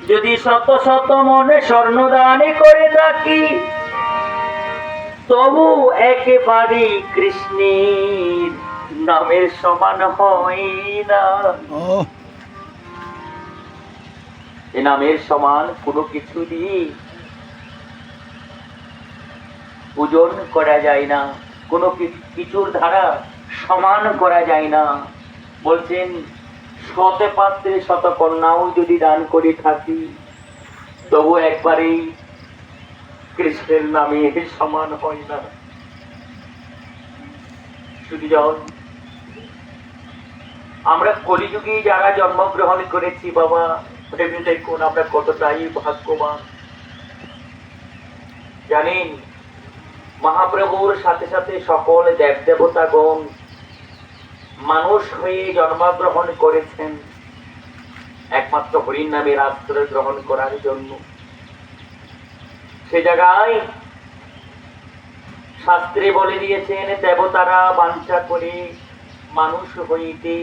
যদি শত শত মনে স্বর্ণদানে করে থাকি, তবু একেবারে কৃষ্ণের নামের সমান হয় না। এ নামের সমান কোনো কিছু দিয়ে পূজন করা যায় না, কোনো কিছুর দ্বারা সমান করা যায় না। বলছেন শতে পাত্রে শত কন্যাও যদি দান করে থাকি, তবু একবারেই কৃষ্ণের নামে সমান হয় না। শুধুজন আমরা কলিযুগে যারা জন্মগ্রহণ করেছি বাবা, ভেবে দেখুন আমরা কতটাই ভাগ্যবান। জানেন মহাপ্রভুর সাথে সাথে সকল দেব দেবতাগণ মানুষ হয়ে জন্মগ্রহণ করেছেন একমাত্র হরির নামের আশ্রয় গ্রহণ করার জন্য। সে জায়গায় শাস্ত্রে বলে দিয়েছেন দেবতারা বাঞ্ছা করে মানুষ হইতে,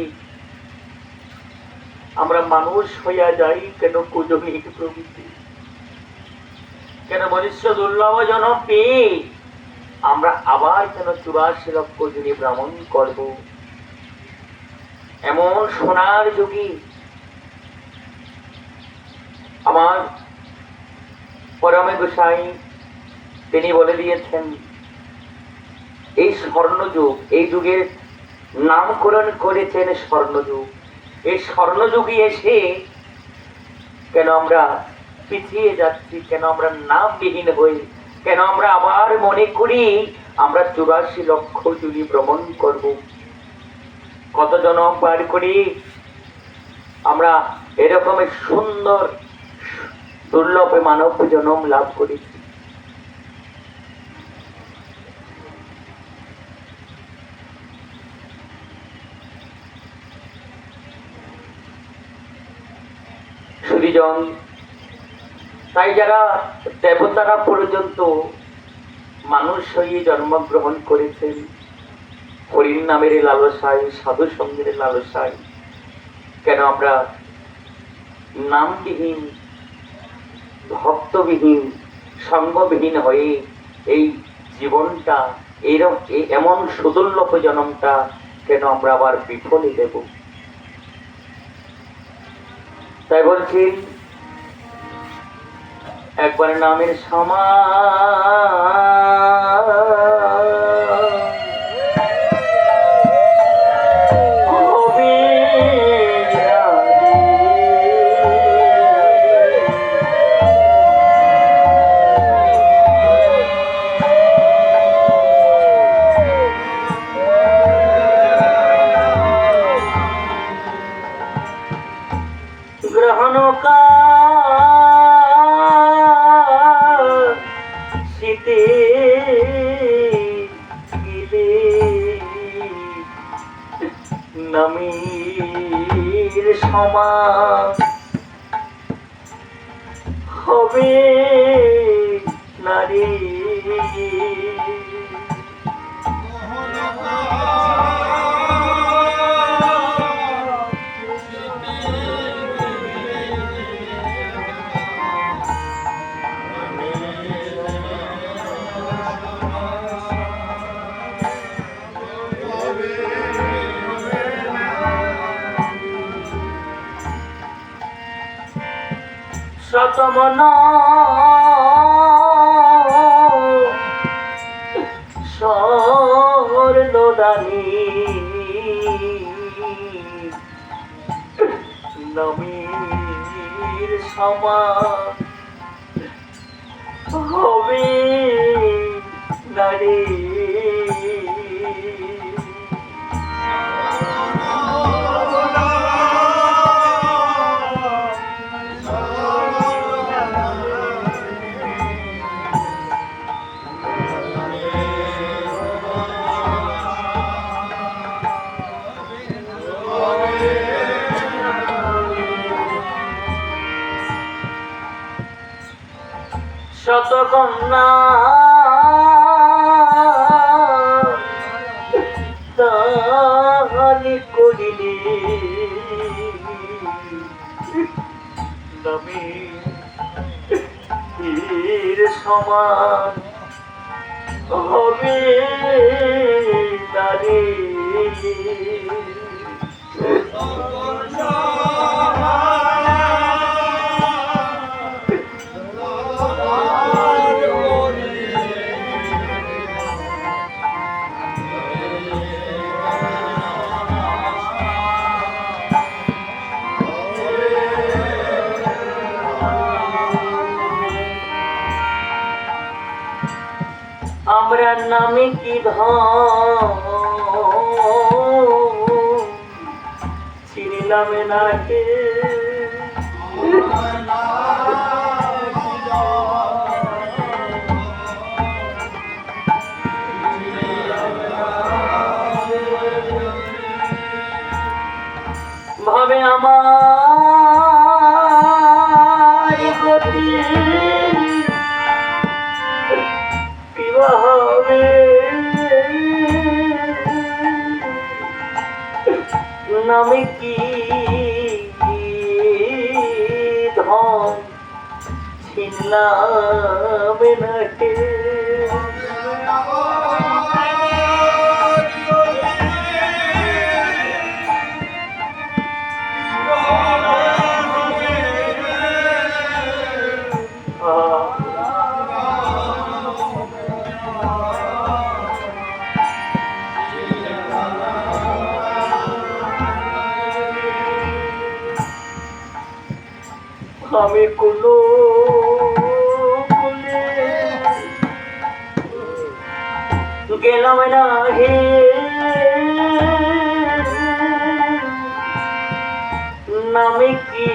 আমরা মানুষ হইয়া যাই কেন কুজনী প্রভৃতি, কেন মনুষ্য দুর্লভ জনম পেয়ে আমরা আবার কেন 84 লক্ষ জনী ভ্রমণ করব। এমন সোনার যুগে আমার পরমে গোসাই তিনি বলে দিয়েছেন এই স্বর্ণযুগ, এই যুগের নামকরণ করেছেন স্বর্ণযুগ। এই স্বর্ণযুগে এসে কেন আমরা পিছিয়ে যাচ্ছি, কেন আমরা নামবিহীন হই, কেন আমরা আবার মনে করি আমরা 84 লক্ষ জুড়ি ভ্রমণ করব। কত জনম পার করি আমরা এরকম সুন্দর দুর্লভ মানব জনম লাভ করেছি। সুরিজন তাই যারা দেবতারা পর্যন্ত মানুষ হয়ে জন্মগ্রহণ করেছেন হরির নামের লালসায়, সাধু সঙ্গের লালসায়, কেন আমরা নামবিহীন ভক্তবিহীন সঙ্গবিহীন হয়ে এই জীবনটা এইরকম এমন সুদুর্লভ জন্মটা কেন আমরা আবার বিফলে দেব। তাই বলছি একবার নামের সমান গ্রহণ শীতে গেলে নামের সমান হবে নারী। শতমন স্বর্ণদানী নবীর সমান হবে নারী। শতকন্যা দান করিলে নামে তীর সমান হবে নারী। আমরা নামে কি চিনিলাম না হে, ভাবে আমার গতি হবে নামে কি ধন ছিনলাম না হে। আমি কোনো গেলাম না হে, নামে কি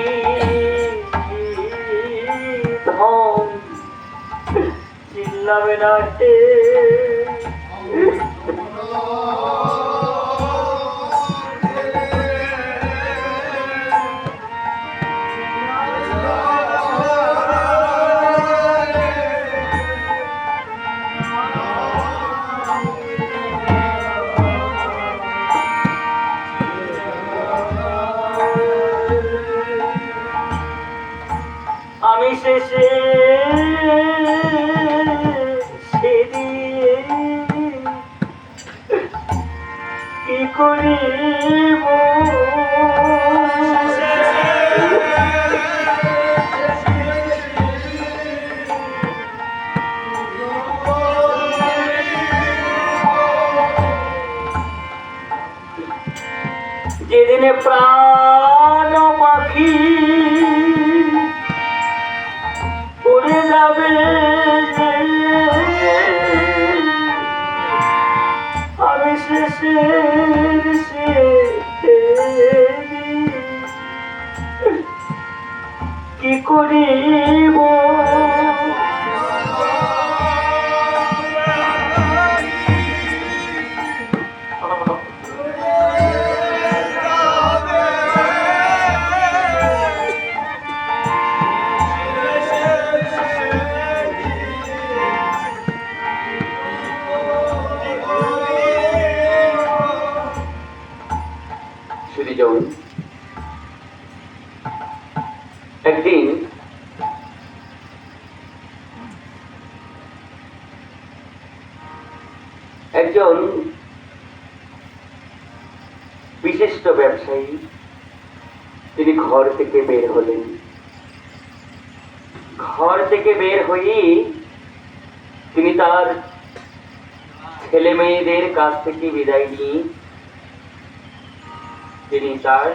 ধন চিনলাম না হে। আমি শেষে কি করিব, যেদিনে প্রাণ পাখি উড়ে যাবে, আমি শেষের কি করিব। একদিন একজন বিশিষ্ট ব্যবসায়ী তিনি ঘর থেকে বের হলেন। ঘর থেকে বের হয়ে তিনি তার ছেলে মেয়েদের কাছ থেকে বিদায় নিয়ে তিনি তার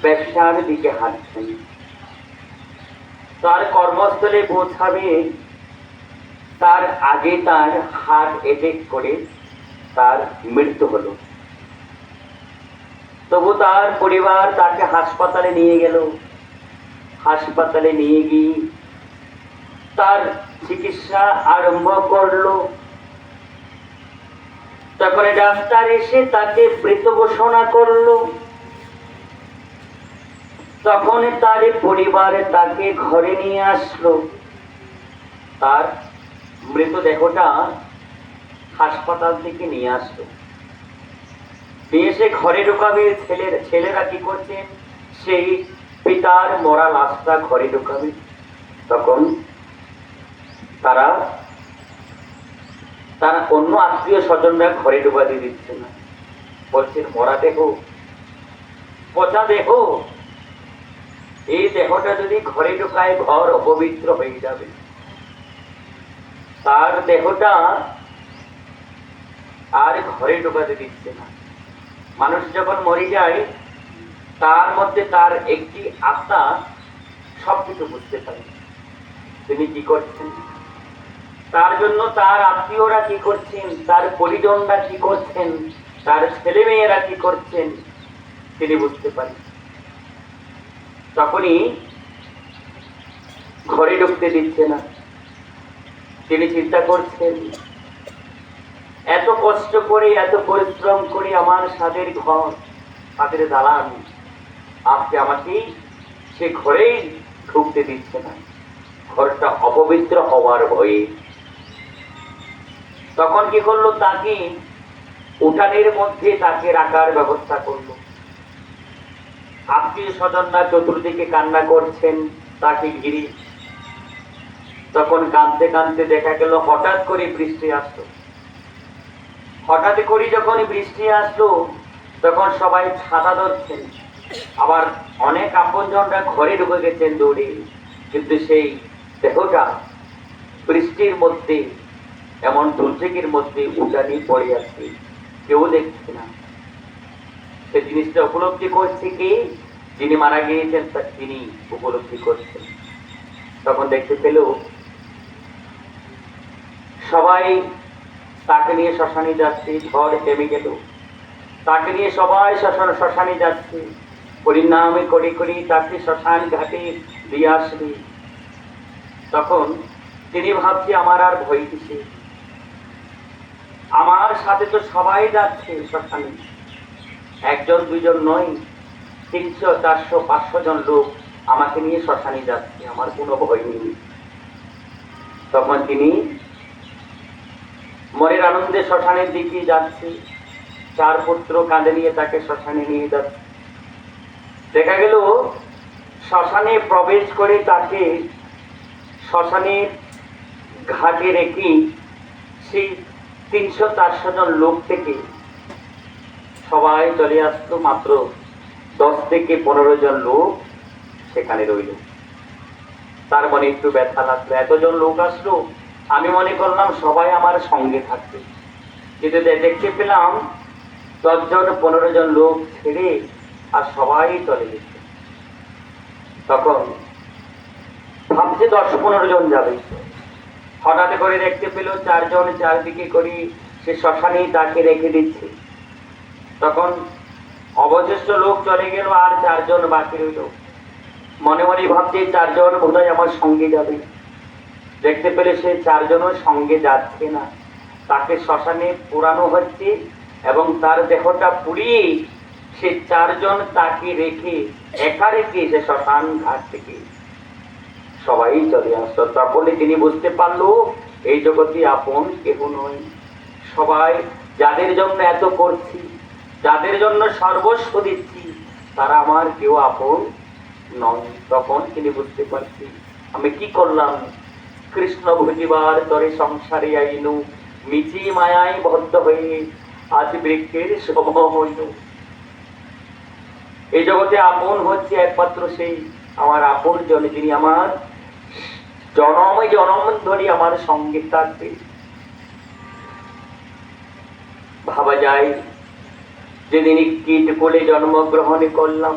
ব্যবসার দিকে হাঁটছেন। তার কর্মস্থলে পৌঁছাবে তার আগে তার হার্ট অ্যাটাক করে তার মৃত্যু হলো। তবু তার পরিবার তাকে হাসপাতালে নিয়ে গেল। হাসপাতালে নিয়ে গিয়ে তার চিকিৎসা আরম্ভ করলো। তারপরে ডাক্তার এসে তাকে মৃত ঘোষণা করলো। তখন তার পরিবার তাকে ঘরে নিয়ে আসলো। তার মৃতদেহটা হাসপাতাল থেকে নিয়ে আসলো। নিয়ে এসে ঘরে ঢোকাবে। ছেলেরা কি করছেন, সেই পিতার মরা লাশটা ঘরে ঢুকাবে, তখন তারা অন্য আত্মীয় স্বজনরা ঘরে ঢুকাতে দিচ্ছে না, বলছেন মরা দেহ, পচা দেহ, এই দেহটা যদি ঘরে ঢুকায় ঘর অপবিত্র হয়ে যাবে। তার দেহটা আর ঘরে ঢুকাতে দিচ্ছে না। মানুষ যখন মরে যায় তার মধ্যে তার একটি আত্মা সবকিছু বুঝতে পারে তিনি কি করছেন, তার জন্য তার আত্মীয়রা কি করছেন, তার পরিজনরা কি করছেন, তার ছেলে মেয়েরা কি করছেন তিনি বুঝতে পারেন। তখনই ঘরে ঢুকতে দিচ্ছে না। তিনি চিন্তা করছেন, এত কষ্ট করে এত পরিশ্রম করে আমার স্বাদের ঘর, স্বাদের দালান, আজকে আমাকে সে ঘরেই ঢুকতে দিচ্ছে না, ঘরটা অপবিত্র হওয়ার ভয়ে। তখন কি করলো, তাকে উঠানের মধ্যে তাকে রাখার ব্যবস্থা করলো। আত্মীয় স্বজনরা চতুর্দিকে কান্না করছেন তাকে ঘিরে। তখন কাঁদতে কাঁদতে দেখা গেল হঠাৎ করে বৃষ্টি আসলো। হঠাৎ করে যখন বৃষ্টি আসলো তখন সবাই ছাতা ধরছেন, আবার অনেক আপনজনরা ঘরে ঢুকে গেছেন দৌড়ে, কিন্তু সেই দেহটা বৃষ্টির মধ্যে এমন দুর্যোগের মধ্যে উঠানি পড়ে আছে, কেউ দেখছে না। সে জিনিসটা উপলব্ধি করছে কি, যিনি মারা গিয়েছেন তিনি উপলব্ধি করছেন। তখন দেখতে পেল সবাই তাকে নিয়ে শ্মশানে যাচ্ছে, ঝড় থেমে গেল, তাকে নিয়ে সবাই শ্মশানে যাচ্ছে, পরিণামে করে করে তাকে শ্মশান ঘাটে দিয়ে আসবে। তখন তিনি ভাবছে আমার আর ভয় কিসে, আমার সাথে তো সবাই যাচ্ছে শ্মশানে, একজন দুজন নয়, 300, 400, 500 জন লোক আমাকে নিয়ে শ্মশানে যাচ্ছে, আমার কোনো ভয় নেই। তখন তিনি মনের আনন্দে শ্মশানের দিকে যাচ্ছে, 4 পুত্র কাঁধে নিয়ে তাকে শ্মশানে নিয়ে যাচ্ছে। দেখা গেল শ্মশানে প্রবেশ করে তাকে শ্মশানের ঘাটে রেখে সেই 300-400 জন লোক থেকে সবাই চলে আসলো, মাত্র 10 থেকে 15 জন লোক সেখানে রইল। তার মনে একটু ব্যথা লাগলো, এতজন লোক আসলো, আমি মনে করলাম সবাই আমার সঙ্গে থাকবে, কিন্তু দেখতে পেলাম 10 জন 15 জন লোক ছেড়ে আর সবাই চলে গেছে। তখন ভাবছে 10-15 জন যাবে, হঠাৎ করে দেখতে পেল 4 জন চারদিকে করে সে শ্মশানেই তাকে রেখে দিচ্ছে। তখন অবশিষ্ট লোক চলে গেল, আর 4 জন বাকি রইল। মনে মনে ভাবছে 4 জন বোধহয় আমার সঙ্গে যাবে। দেখতে পেলে সে 4 জনও সঙ্গে যাচ্ছে না, তাকে শ্মশানে পোড়ানো হচ্ছে এবং তার দেহটা পুড়িয়ে সে 4 জন তাকে রেখে একা রেখে সে শ্মশান ঘাট থেকে সবাই চলে আসলো। তখনই তিনি বুঝতে পারলো এই জগতে আপন কেহ নয়, সবাই যাদের জন্য এত করছি, যাদের জন্য সর্বস্ব দিচ্ছি, তারা আমার কেউ আপন নয়। তখন তিনি বুঝতে পারছি আমি কি করলাম, কৃষ্ণ ভুজিবার তরে সংসারে আইনু, মিছি মায়ায় বদ্ধ হয়ে আজ বৃক্ষের সম হইল। এই জগতে আপন হচ্ছে একমাত্র সেই আমার আপন জন, যিনি আমার জনমে জনম ধরে আমার সঙ্গে থাকবে। ভাবা যায় যেদিন কীট কোলে জন্মগ্রহণ করলাম,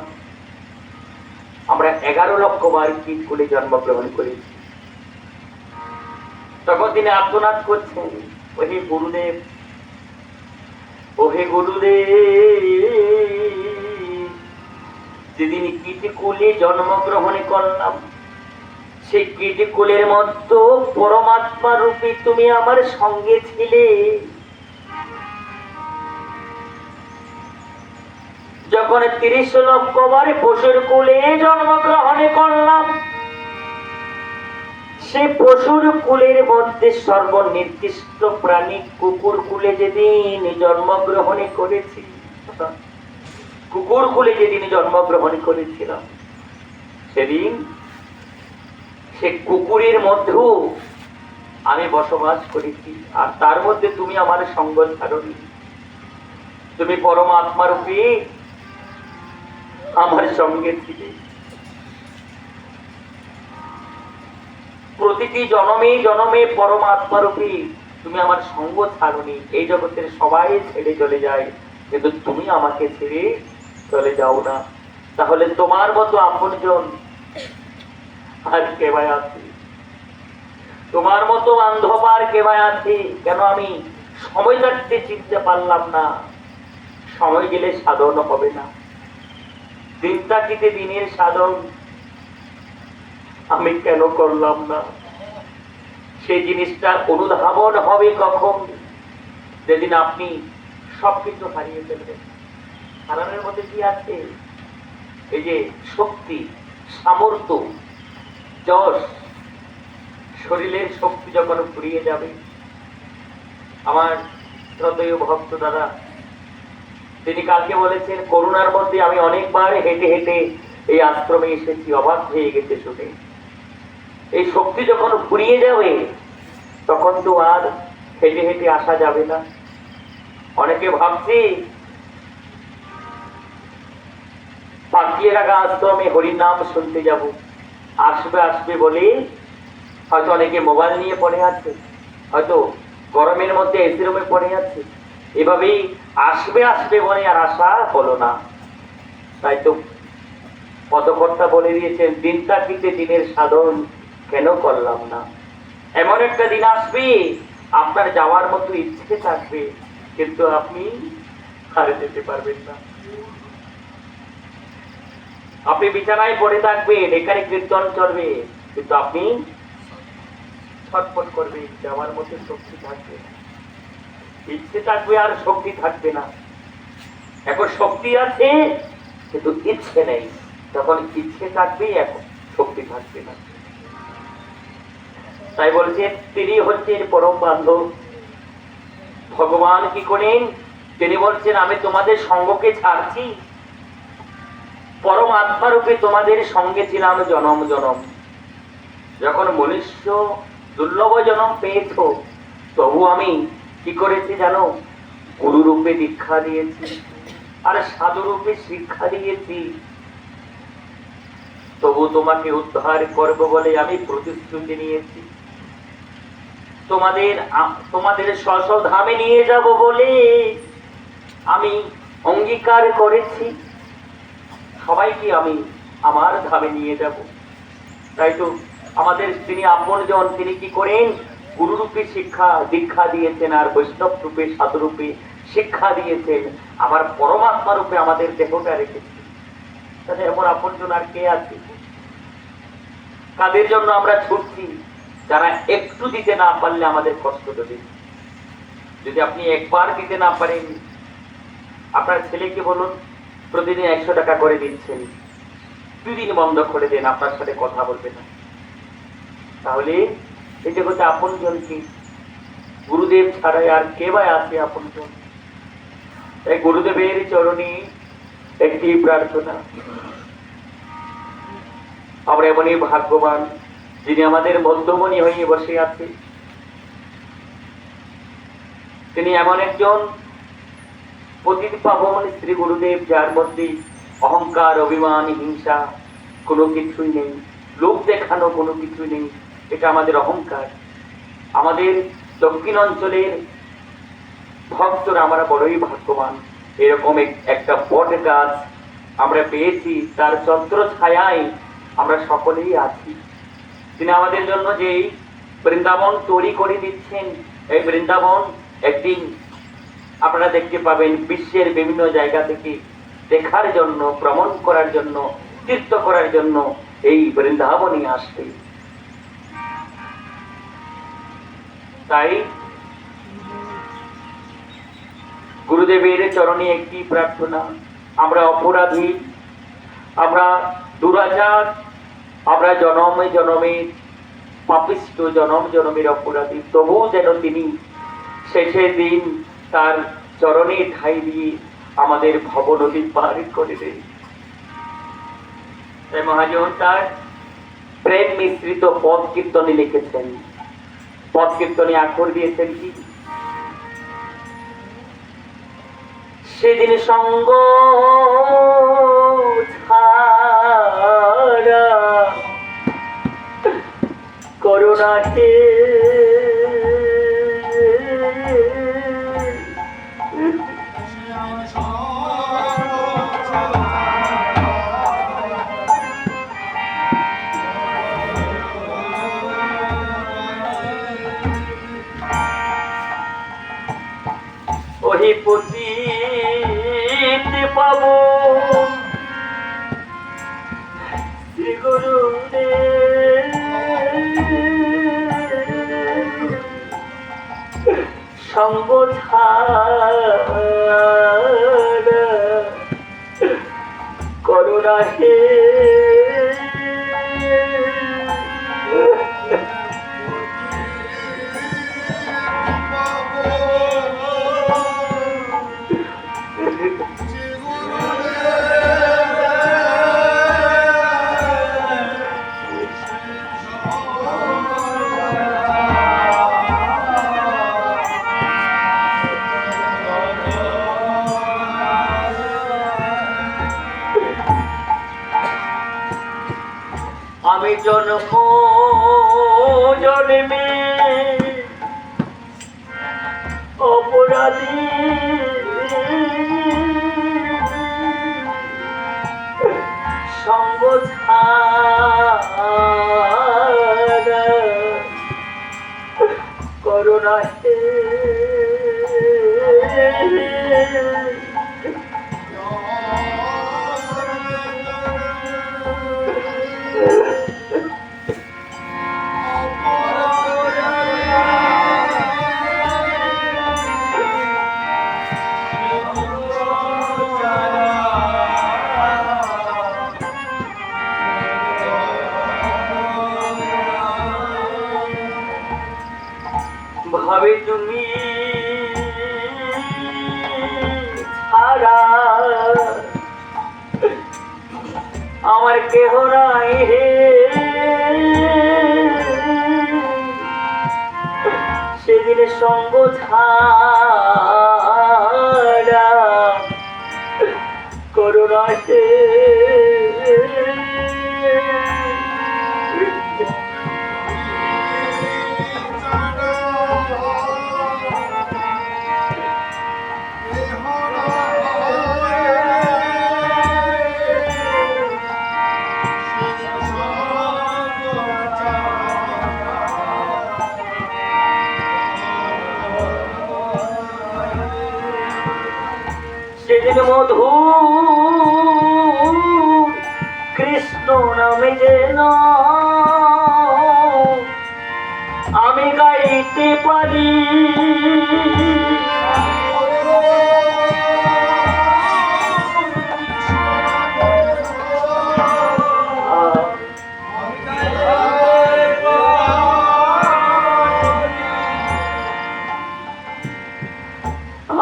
আমরা 11 লক্ষ বার কীট কোলে জন্মগ্রহণ করেছি। তখন তিনি আর্তনাদ করছেন, ওহে গুরুদেব, ওহে গুরুদেব, যেদিন কীট কোলে জন্মগ্রহণ করলাম, সেই কীট কোলের মধ্যে পরমাত্মা রূপে তুমি আমার সঙ্গে ছিলে। যখন 30 লক্ষ বার পশুর কোলে জন্মগ্রহণ করলাম, সে পশুর কুলের মধ্যে সর্বনির্দিষ্ট প্রাণী কুকুর কুলে যেদিন জন্মগ্রহণ করেছি, কুকুর কুলে যেদিন জন্মগ্রহণ করেছিলাম, সেদিন সে কুকুরের মধ্যেও আমি বসবাস করেছি, আর তার মধ্যে তুমি আমার সঙ্গ ছাড়নি। তুমি পরমাত্মা রূপে আমার সঙ্গে ছিলে। প্রতিটি জনমে জনমে পরমাত্মা রূপে তুমি আমার সঙ্গ ছাড়নি। এই জগতের সবাই ছেড়ে চলে যায়, কিন্তু তুমি আমাকে ছেড়ে চলে যাও না। তাহলে তোমার মতো আপনজন আর কেবায় আছে? তোমার মতো বান্ধব কেবায় আছে? কেন আমি সময় থাকতে চিনতে পারলাম না? সময় গেলে সাধন হবে না। দিন থাকিতে দিনের সাধন আমি কেন করলাম না? সেই জিনিসটা অনুধাবন হবে কখন? যেদিন আপনি সবকিছু হারিয়ে ফেলবেন। হারানোর মধ্যে কি আছে? এই যে শক্তি, সামর্থ্য, যশ, শরীরের শক্তি যখন ফুরিয়ে যাবে। আমার শ্রদ্ধেয় ভক্ত দাদা তিনি কালকে বলেছেন, করোনার মধ্যে আমি অনেকবার হেঁটে হেঁটে এই আশ্রমে এসেছি, অবাক হয়ে গেছে শুনে। এই শক্তি যখন ফুরিয়ে যাবে তখন তো আর হেঁটে হেঁটে আসা যাবে না। অনেকে ভাবছি পাকিয়ে রাখা আশ্রমে হরির নাম শুনতে যাব, আসবে আসবে বলে হয়তো অনেকে মোবাইল নিয়ে পড়ে আছে, হয়তো গরমের মধ্যে এসি রুমে পড়ে আছে। এভাবেই আসবে আসবে বলে আর আসা হলো না। তাই তো পদকর্তা বলে দিয়েছেন, দিন থাকিতে দিনের সাধন কেন করলাম না? এমন একটা দিন আসবে আপনার যাওয়ার মতো ইচ্ছে থাকবে, কিন্তু আপনি হারে যেতে পারবেন না। আপনি বিছানায় পড়ে থাকবেন, এখানে কীর্তন চলবে, কিন্তু আপনি ছটফট করবে, যাওয়ার মতো শক্তি থাকবে না। ইচ্ছে থাকবে আর শক্তি থাকবে না। এখন শক্তি আছে কিন্তু ইচ্ছে নেই, তখন ইচ্ছে থাকবে, এখন শক্তি থাকবে না। তাই বলছে তিনি হচ্ছেন পরম বান্ধব। ভগবান কি করেন? তিনি বলছেন, আমি তোমাদের সঙ্গকে ছাড়ছি, পরম আত্মা রূপে তোমাদের সঙ্গে ছিলাম জনম জনম। যখন মনুষ্য দুর্লভ জনম পেয়েছ, তবু আমি কি করেছি জানো? গুরু রূপে দীক্ষা দিয়েছি, আর সাধু রূপে শিক্ষা দিয়েছি। তবু তোমাকে উদ্ধার করব বলে আমি প্রতিশ্রুতি নিয়েছি। তোমাদের স্ব ধামে নিয়ে যাব বলে আমি অঙ্গীকার করেছি। সবাইকে আমি আমার ধামে নিয়ে যাব। তাই তো আমাদের তিনি আপনজন, তিনি কি করেন? গুরুরূপে শিক্ষা দীক্ষা দিয়েছেন, আর বৈষ্ণব রূপে সাধু রূপে শিক্ষা দিয়েছেন, আবার পরমাত্মা রূপে আমাদের দেহটা রেখেছেন। তাহলে এমন আপনজন আর কে আছে? কাদের জন্য আমরা ছুটছি? যারা একটু দিতে না পারলে আমাদের কষ্ট দেবে। যদি আপনি একবার দিতে না পারেন, আপনার ছেলেকে বলুন প্রতিদিন 100 টাকা করে দিচ্ছেন, 2 দিন বন্ধ করে দেন, আপনার সাথে কথা বলবে না। তাহলে এই জগতে আপনজন কি? গুরুদেব ছাড়াই আর কে বা আছে আপনজন? তাই গুরুদেবের চরণে একটি প্রার্থনা, আমরা এমনই ভাগ্যবান যিনি আমাদের মধ্যমণি হয়ে বসে আছে। তিনি এমন একজন পতিত পাবন শ্রী গুরুদেব, যার মধ্যে অহংকার, অভিমান, হিংসা কোনো কিছুই নেই, লোক দেখানো কোনো কিছু নেই। এটা আমাদের অহংকার। আমাদের দক্ষিণ অঞ্চলের ভক্তরা আমরা বড়ই ভাগ্যবান। এরকম একটা বট গাছ আমরা পেয়েছি, তার ছত্র ছায়ায় আমরা সকলেই আছি। তিনি আমাদের জন্য যে বৃন্দাবন তৈরি করে দিচ্ছেন, এই বৃন্দাবন একদিন আপনারা দেখতে পাবেন। বিশ্বের বিভিন্ন জায়গা থেকে দেখার জন্য, ভ্রমণ করার জন্য, তীর্থ করার জন্য এই বৃন্দাবনে আসবে। তাই গুরুদেবের চরণে একটি প্রার্থনা, আমরা অপরাধী, আমরা দুরাচার, আমরা জনমে জনমে পাপিষ্ঠ, জনম জনমের অপরাধী। তবুও যেন তিনি শেষের দিন তার চরণে ঠাঁই দিয়ে আমাদের ভবনদী পার করে দেন। তাই মহাজন তার প্রেম মিশ্রিত পদ কীর্তনে লিখেছেন। পদ কীর্তনে আখর দিয়েছেন কি, সেদিন সঙ্গ ছাড়া করুণা হে ওহি পতিত পাবো শ্রী গুরু সঙ্গ ছাড়া করুণা হে আমি জন্ম জন্মে অপরাধী সঙ্গ ছাড়া করুণা হে ভাবে তুমি ছাড়া আমার কেহ নাই হে, সেদিন সঙ্গ ছাড়া করুণা হে সেদিন মধু কৃষ্ণ নামে যেন আমি গাইতে পারি,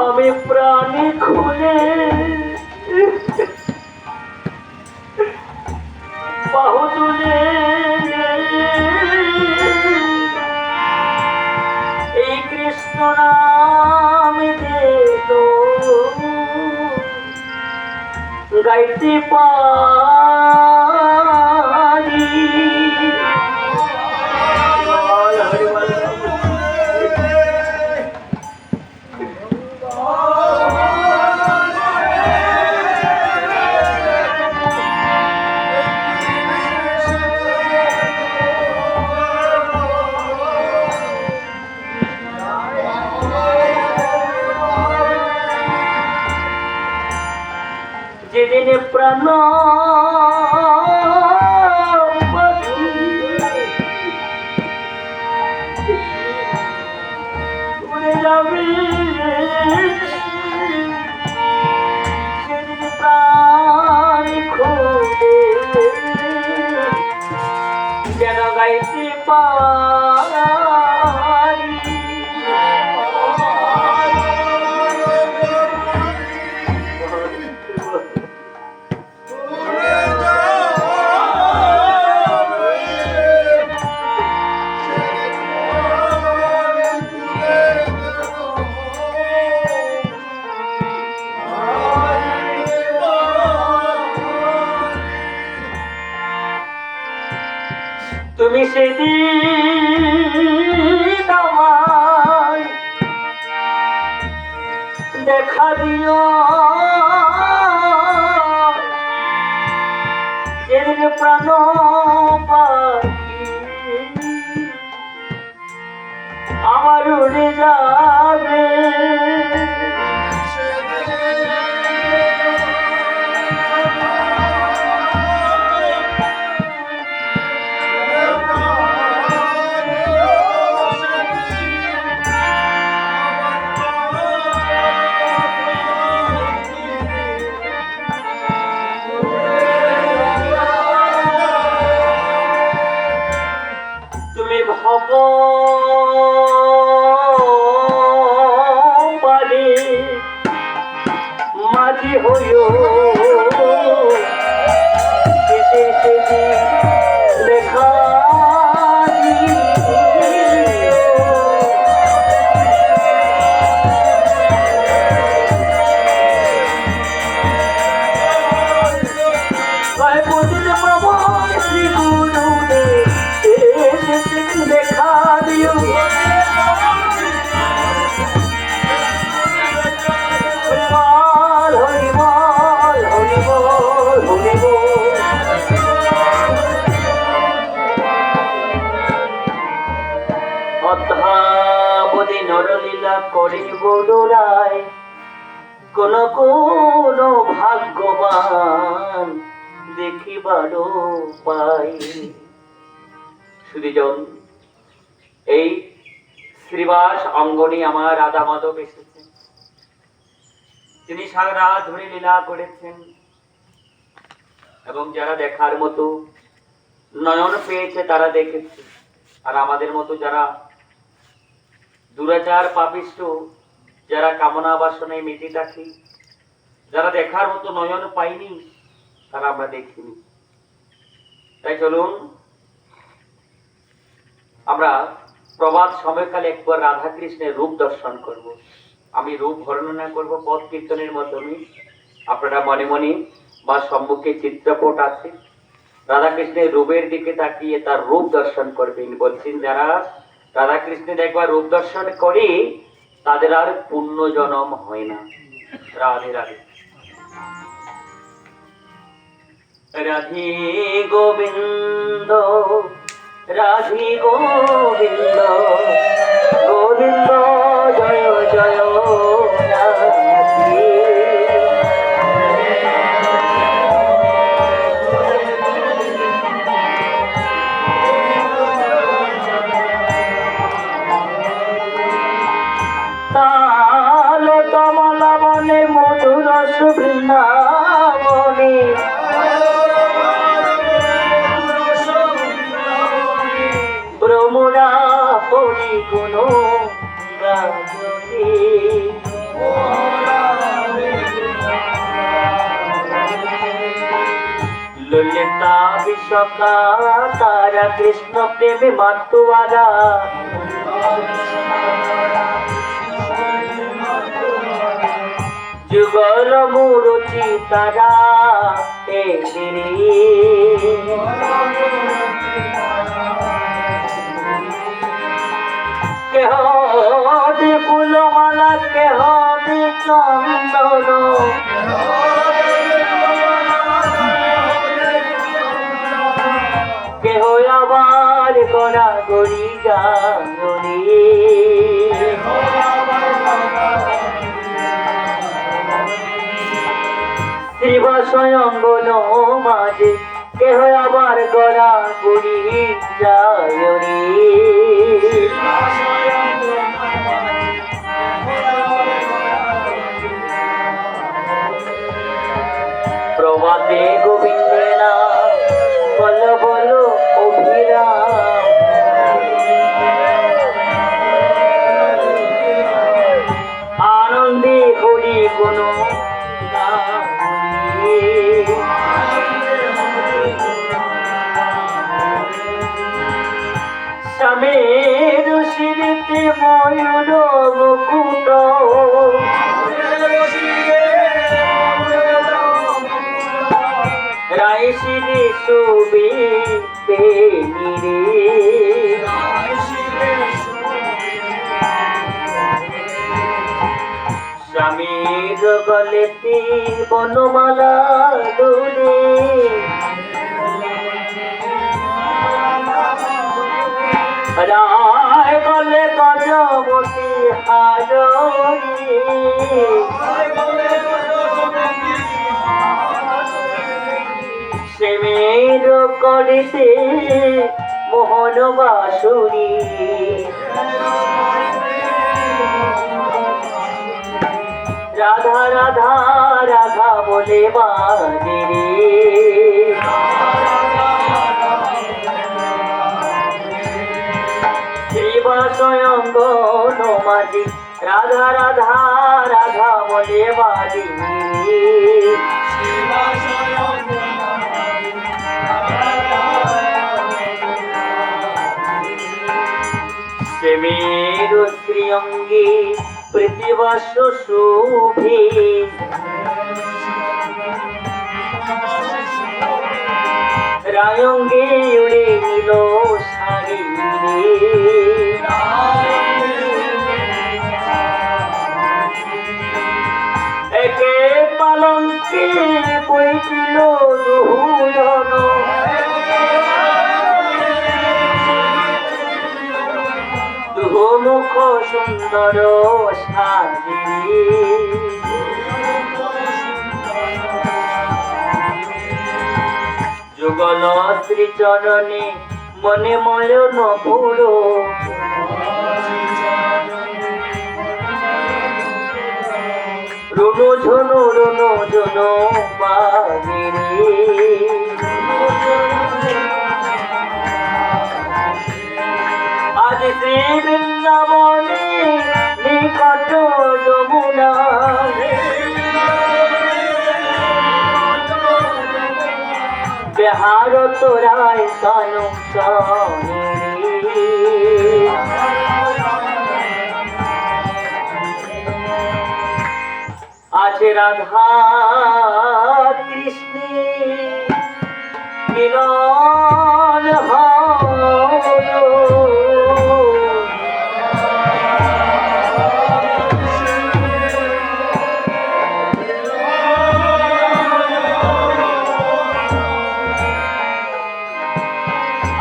আমি প্রাণী খুলে বাহু তুলে এই কৃষ্ণ নাম দেব গাইতে পারি। যেদিন প্রাণ উড়ে যাবে, সেদিন প্রাণ খুলে যেন গাইতে পারি। তুমি সেদিন আমায় দেখা দিও, যেদিন প্রাণ পাখি আমার উড়ে যাবে। তুমি ভব পারে মাঝি হইও, দেখা দেখা দিও। হরিবল হরিবল হরিবল। অদ্যাবধি নরলীলা করে বড়রায়, কোন কোন ভাগ্যবান দেখিবারও পাই। সুধীজন, এই শ্রীবাস অঙ্গনে আমার রাধা মাধব এসেছেন। তিনি সারা রাত ধরে লীলা করেছেন এবং যারা দেখার মতো নয়ন পেয়েছে তারা দেখেছে, আর আমাদের মতো যারা দুরাচার পাপিষ্ঠ, যারা কামনা বাসনায় মেতে থাকি, যারা দেখার মতো নয়ন পাইনি, তারা আমরা দেখিনি। তাই চলুন আমরা প্রভাত সময়কালে একবার রাধা কৃষ্ণের রূপ দর্শন করব। আমি রূপ বর্ণনা করব পদ কীর্তনের মাধ্যমে। আপনারা মনে মনে বা সম্মুখে চিত্রপট আছে, রাধা কৃষ্ণের রূপের দিকে তাকিয়ে তার রূপ দর্শন করবেন। বলছেন যারা রাধা কৃষ্ণের একবার রূপ দর্শন করে তাদের আর পুণ্য জন্ম হয় না। রাধে রাধে। রাধে গোবিন্দ রাধে গোবিন্দ গোবিন্দ জয় জয় রাধে। তাল কমলা বনে মধুর বৃন্দাবনে, ভ্রমরা হরি গুণ গাজনে। ললিতা বিশাখা তারা কৃষ্ণ প্রেমে মাতুয়ারা, যুগল মূরতি তারা কেহ দে ফুলমালা কেহ দে চন্দন, কেহ আবার করা গড়ি গাঙ্গনি। শ্রীবাসয়ঙ্গন মাঝে কেহ আবার গড়া গড়ি যায় রে। প্রভাতে গোবিন্দের নাম বল বল অভিরাম, আনন্দে হরি গুণ স্বামীর শিরিতে ময়ূর মুকুট, রায় শিরি সুবি নিরে স্বামীর গলেতে বনমালা দুলে রায় গলে গজমতি হারি শ্যামের করিতে মোহন বাসুরি রাধা রাধা রাধা বলে বাজে রে শ্রীবাসয়ঙ্গ নমাজি রাধা রাধা রাধা বলে বাজে শ্যামের শ্রীঅঙ্গে প্রতিবাস শুভে রায়ঙ্গে উড়ে নিল শাড়ি একে পালঙ্কে বইছিল দুজন মুখ সুন্দর সাজি যুগল শ্রীচরণে মনে ময়ন পুরো রুনু ঝুনু বাজিরে আজ শ্রী বৃন্দাবনে নিকট যমুনা বিহার তোরায় কানু আছে রাধা কৃষ্ণ মিলন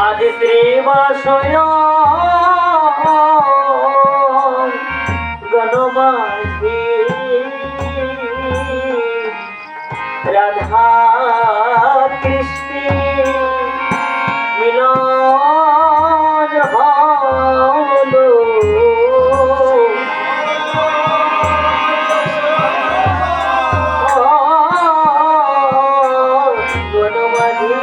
আজ শ্রীবাসয় গণমাঝি রাধা কৃষ্ণ মিলন হলো গণমাঝি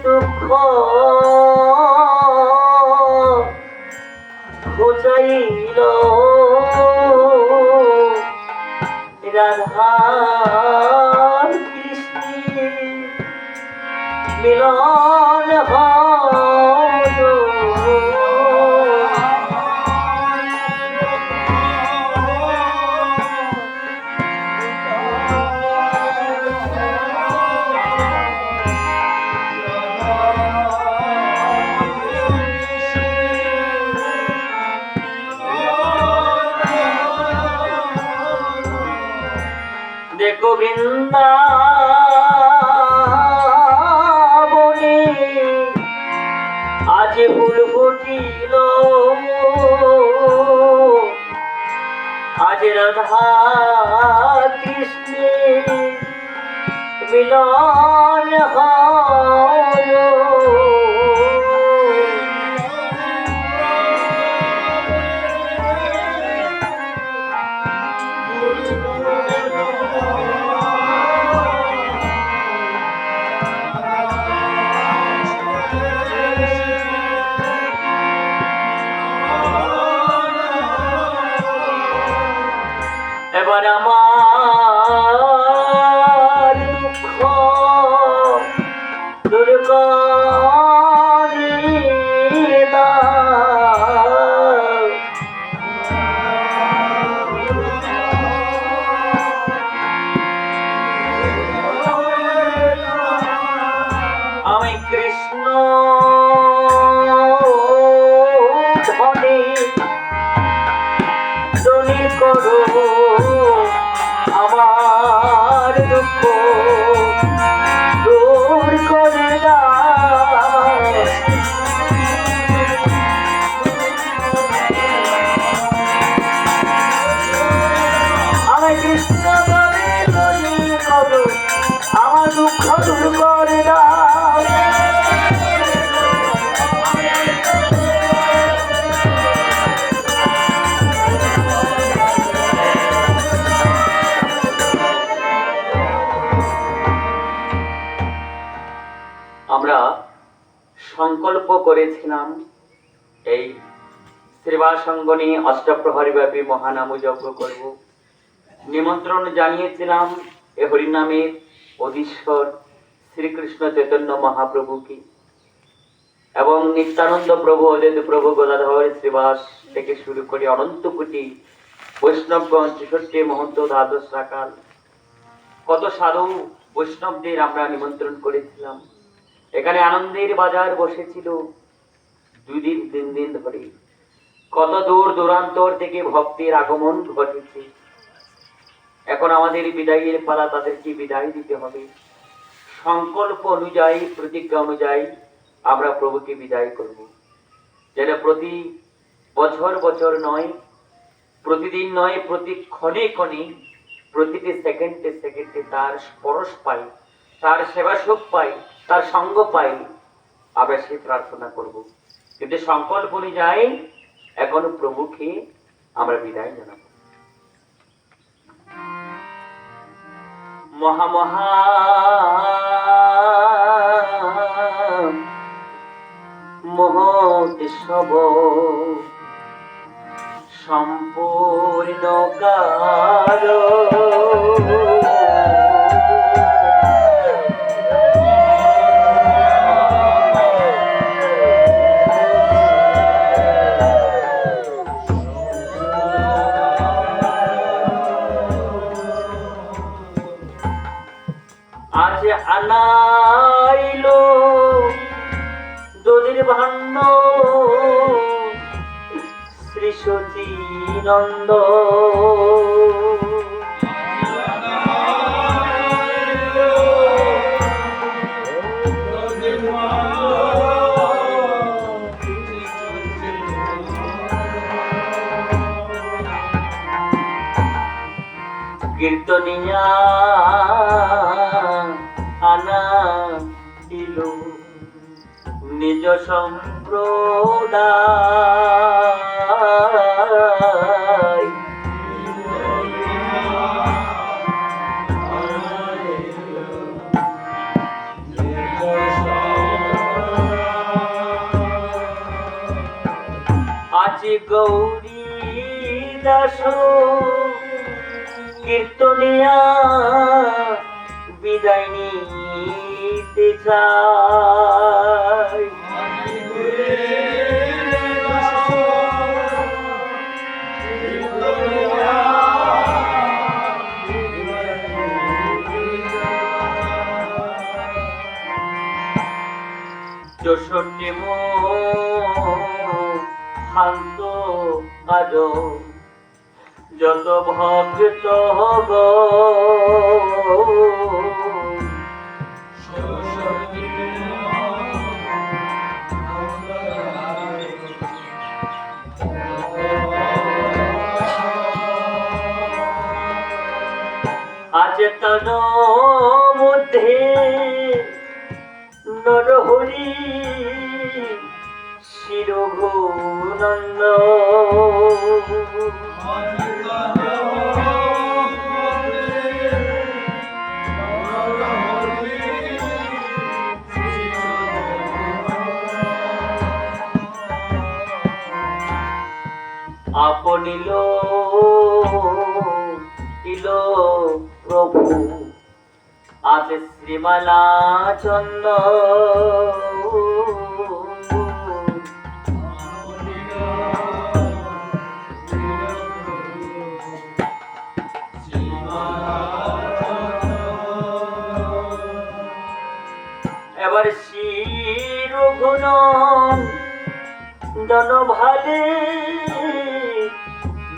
দুঃখ ঘুচাইল রাধা কৃষ্ণ মিলন হলো দেখো বৃন্দাবনে আজ ফুল ফুটিল আজ রাধা কৃষ্ণ মিলন হলো এবার আমার দুঃখ দুর্গ সংকল্প করেছিলাম এই শ্রীবাসঙ্গনে অষ্টপ্রহরী ব্যাপী মহানাম যজ্ঞ করব। নিমন্ত্রণ জানিয়েছিলাম এ হরিনামের অধীশ্বর শ্রীকৃষ্ণ চৈতন্য মহাপ্রভুকে এবং নিত্যানন্দ প্রভু, অদ্বৈত প্রভু, গদাধর শ্রীবাস থেকে শুরু করে অনন্ত কোটি বৈষ্ণবগণ, ৬৩ মহন্ত, দ্বাদশ রাকাল, কত সাধু বৈষ্ণবদের আমরা নিমন্ত্রণ করেছিলাম। এখানে আনন্দের বাজার বসেছিল 2 দিন 3 দিন ধরে। কত দূর দূরান্তর থেকে ভক্তের আগমন ঘটেছে। এখন আমাদের বিদায়ের পালা, তাদেরকে বিদায় দিতে হবে। সংকল্প অনুযায়ী, প্রতিজ্ঞা অনুযায়ী আমরা প্রভুকে বিদায় করব। যেন প্রতি বছর বছর নয়, প্রতিদিন নয়, প্রতি ক্ষণে ক্ষণে, প্রতিটি সেকেন্ডে সেকেন্ডে তার স্পর্শ পাই, তার সেবাসুখ পাই, তার সঙ্গ পাই, আমরা সেই প্রার্থনা করব। কিন্তু সংকল্প অনুযায়ী এখন প্রভুকে আমরা বিদায় জানাব। মহামহা মহোৎসব সম্পূর্ণ কাল, আজ আনাইল দলির ভাণ্ড শ্রী সচিনন্দ, কীর্তনিয়া আনা দিল নিজ সম্প্রদায়, আজি গৌরী দাস কীর্তনিয়া বিদায় নিতে চাই। চৌষট্টি শান্ত আজ যত ভক্ত হব, আজ তন মধ্যে নরহরি শিরঘুনন্দ, আপনিল ইলো প্রভু আজ শ্রীমালা চন্দ, এবার শিরঘুন দন ভালে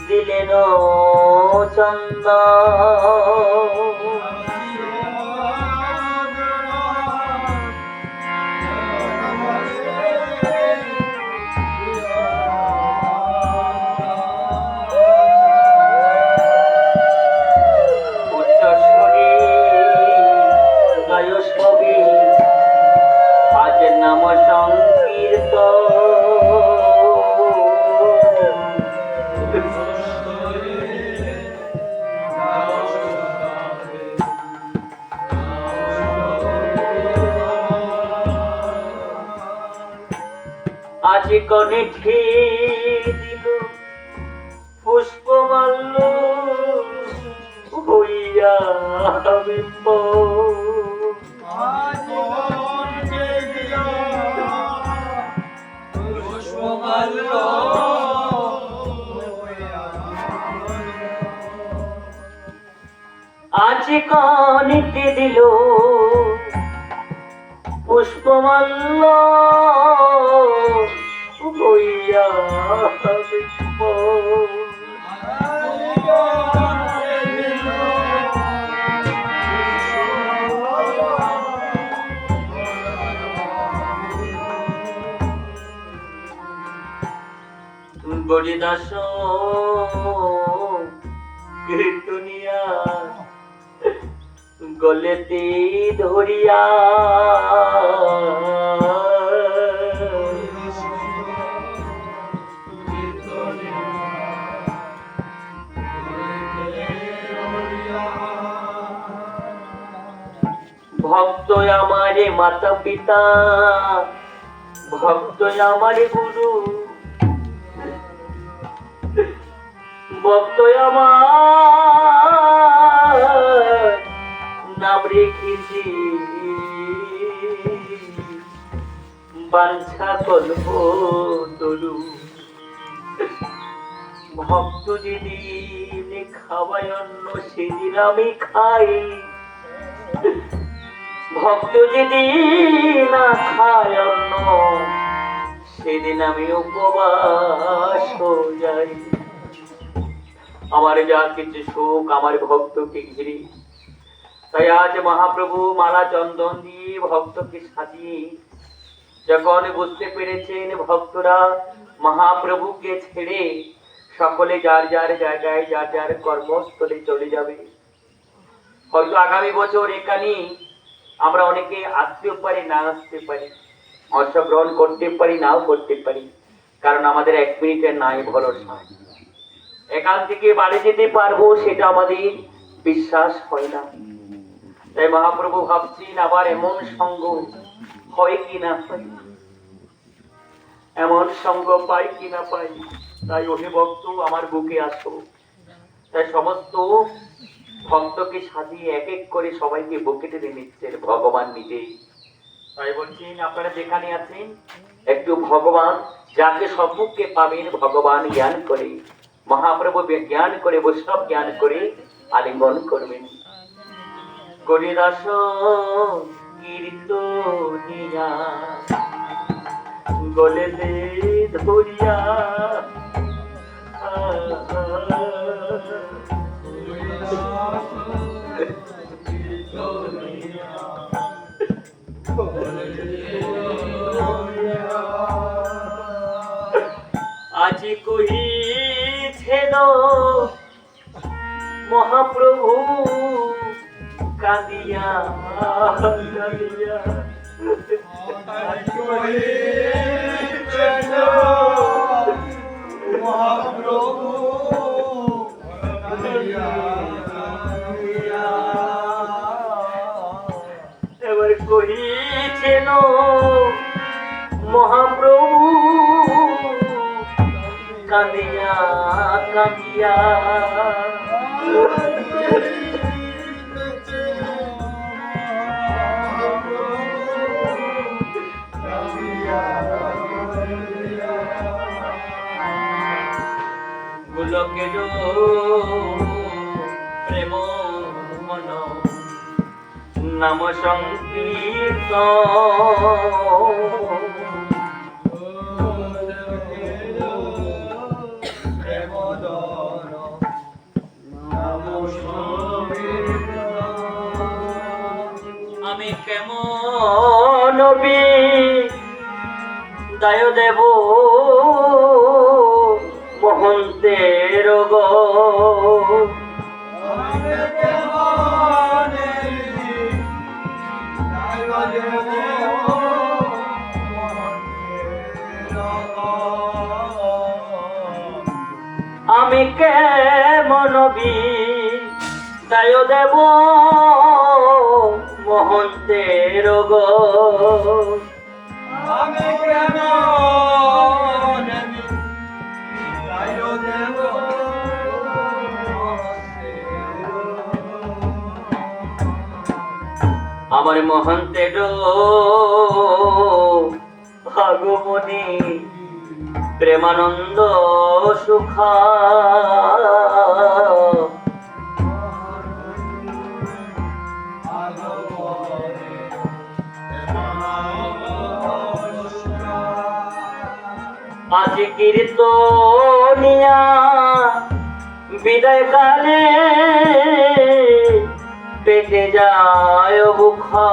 দিলেন চন্দ, উচ্চস্বরে গায়স্বরে আজ নাম সংকীর্তন, আজ কনিঠে দিল পুষ্পমাল্য হইয়া বিম্ব আজ কনিঠে দিল পুষ্পমাল্য হইয়া বিম্ব গরিদাস কীর্তনিয়া গলেতে ধরিয়া ভক্ত আমারে মাতা পিতা ভক্ত আমারে গুরু ভক্ত আমার নাম রেখেছি বাঞ্ছা কল্প তরু ভক্ত যেদিন খাওয়ায় অন্ন সেদিন আমি খাই ভক্ত যেদিন না খায় অন্ন সেদিন আমি উপবাস হয়ে যাই আমার যা কিছু সুখ আমার ভক্তকে ঘিরে তাই আজ মহাপ্রভু মালা চন্দন দিয়ে ভক্তকে সাজিয়ে যখন বুঝতে পেরেছেন ভক্তরা মহাপ্রভুকে ছেড়ে সকলে যার যার জায়গায় যার যার কর্মস্থলে চলে যাবে হয়তো আগামী বছর এখানে আমরা অনেকে আসতেও পারি না আসতে পারি অংশগ্রহণ করতে পারি নাও করতে পারি কারণ আমাদের 1 মিনিটের নাই ভরসা এখান থেকে বাড়ি যেতে পারবো সেটা আমাদের বিশ্বাস হয় না তাই মহাপ্রভু ভাবছেন আবার এমন সঙ্গ হয় কি না হয় এমন সঙ্গ পাই কি না পাই তাই ওহে ভক্ত আমার বুকে আসো তাই সমস্ত ভক্তকে সাজিয়ে এক এক করে সবাইকে বুকে টেনে নিচ্ছেন ভগবান নিজেই তাই বলছেন আপনারা যেখানে আছেন একটু ভগবান যাকে সম্মুখে পাবেন ভগবান জ্ঞান করে মহাপ্রভু জ্ঞান করে বৈষ্ণব জ্ঞান করে আলিঙ্গন করবেন গরিদাস কীর্তনিয়া গলেতে ধরিয়া আজ কহিছেন মহাপ্রভু কাঁদিয়া কাঁদিয়া মহাপ্রভু এবার কহিছেন মহাপ্রভু কাঁদিয়া কাঁদিয়া গোলকের প্রেম মন নাম সংকীর্তন আমি কেমন দায় দেব মহন্তের গো আমি কেমন দায় দেব মহন্তের গো আমি কেন আমার মহন্তের আগমনী প্রেমানন্দ সুখা আজ কীর্তনিয়া বিদায় কালে পেটে যায় বুখা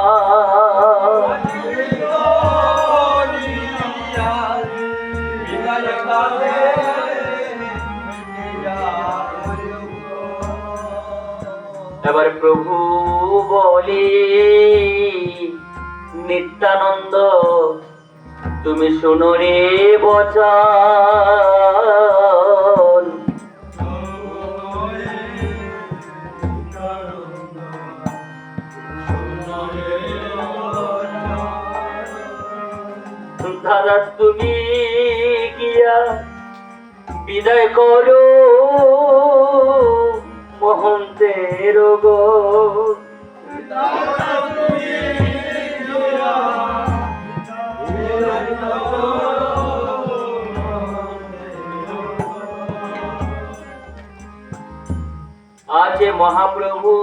এবার প্রভু বলি নিত্যানন্দ তুমি শোনো রে বচন দাদা তুমি গিয়া বিদায় করো মহন্তের গো আজ মহাপ্রভু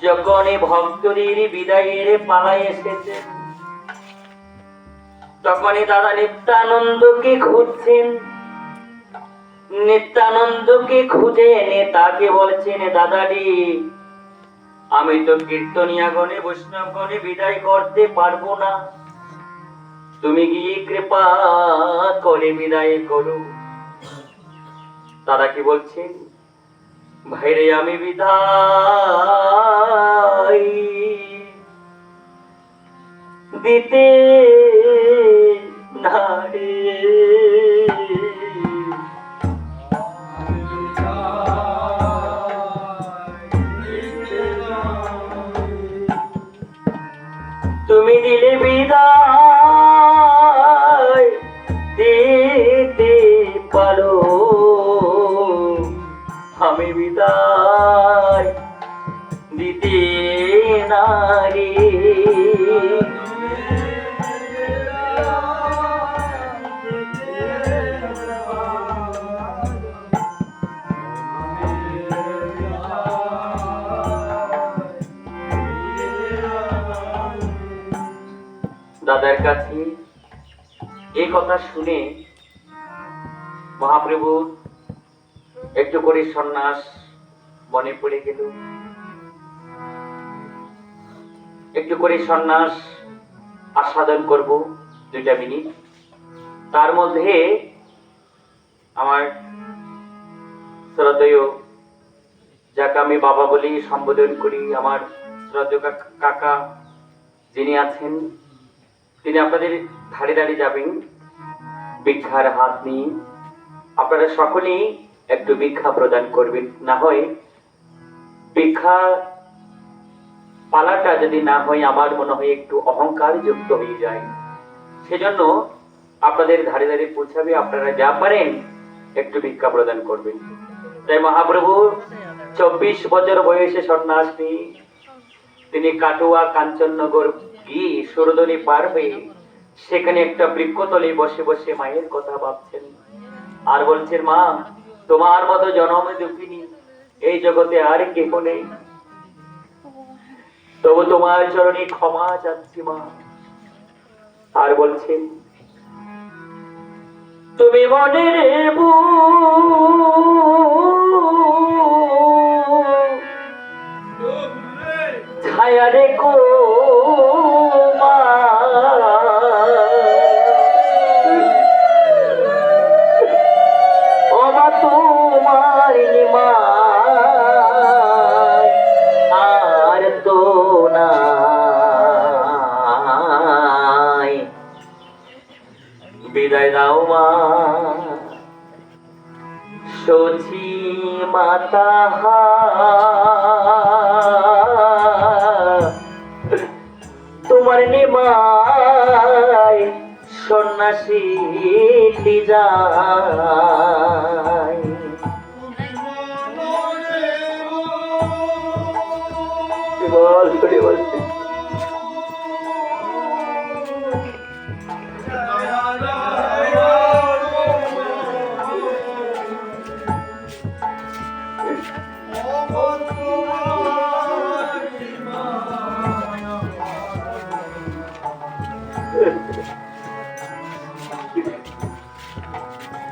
যখন এই ভক্তদের বিদায়ের পালায় এসেছে তখনই দাদা নিত্যানন্দকে খুঁজছেন। নিত্যানন্দকে খুঁজে এনে তাকে বলছেন, দাদাজি আমি তো কীর্তনিয়াগণে বৈষ্ণবগণে বিদায় করতে পারবো না, তুমি গিয়ে কৃপা করে বিদায় করো। দাদা কি বলছেন, ভাইরে আমি বিদায় দিতে না রে, তুমি দিলে বিদায় দিতে পারো, আমি বিদায় দিতে নারী। দাদার কাছে এই কথা শুনে মহাপ্রভুর একটু করে সন্ন্যাস মনে পড়ে গেল। একটু করে সন্ন্যাস আস্বাদন করব 2টা মিনিট। তার মধ্যে আমার শ্রদ্ধেয়, যাকে আমি বাবা বলি সম্বোধন করি, আমার শ্রদ্ধেয় কাকা যিনি আছেন তিনি আপনাদের ধারে ধারে যাবেন ভিক্ষার হাত নিয়ে। আপনারা সকলেই একটু ভিক্ষা প্রদান করবেন, না হয় ভিক্ষা পালাটা যদি না হয় আমার মনে হয় একটু অহংকার যুক্ত হয়ে যায়। সেজন্য আপনাদের ধারে ধারে পৌঁছাবে, আপনারা যা পারেন একটু ভিক্ষা প্রদান করবেন। তাই মহাপ্রভু 24 বছর বয়সে সন্ন্যাস নিয়ে তিনি কাটুয়া কাঞ্চননগর গিয়ে সুরধনী পার হয়ে সেখানে একটা বৃক্ষতলে বসে বসে মায়ের কথা ভাবছেন আর বলছেন, মা তোমার মতো জনম দুঃখিনী এই জগতে আর কেহ নেই, তবু তোমার চরণে ক্ষমা চাচ্ছি মা। আর বলছেন, তুমি মনে রেবু ছায়া রেখো মা, ওমা তোমার নিমা আর তো নাই, বিদায় দাও মা। সচি মাতা তোমার নিমায় সন্ন্যাসী যায়। বল করে বলছে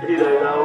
হৃদয় রাম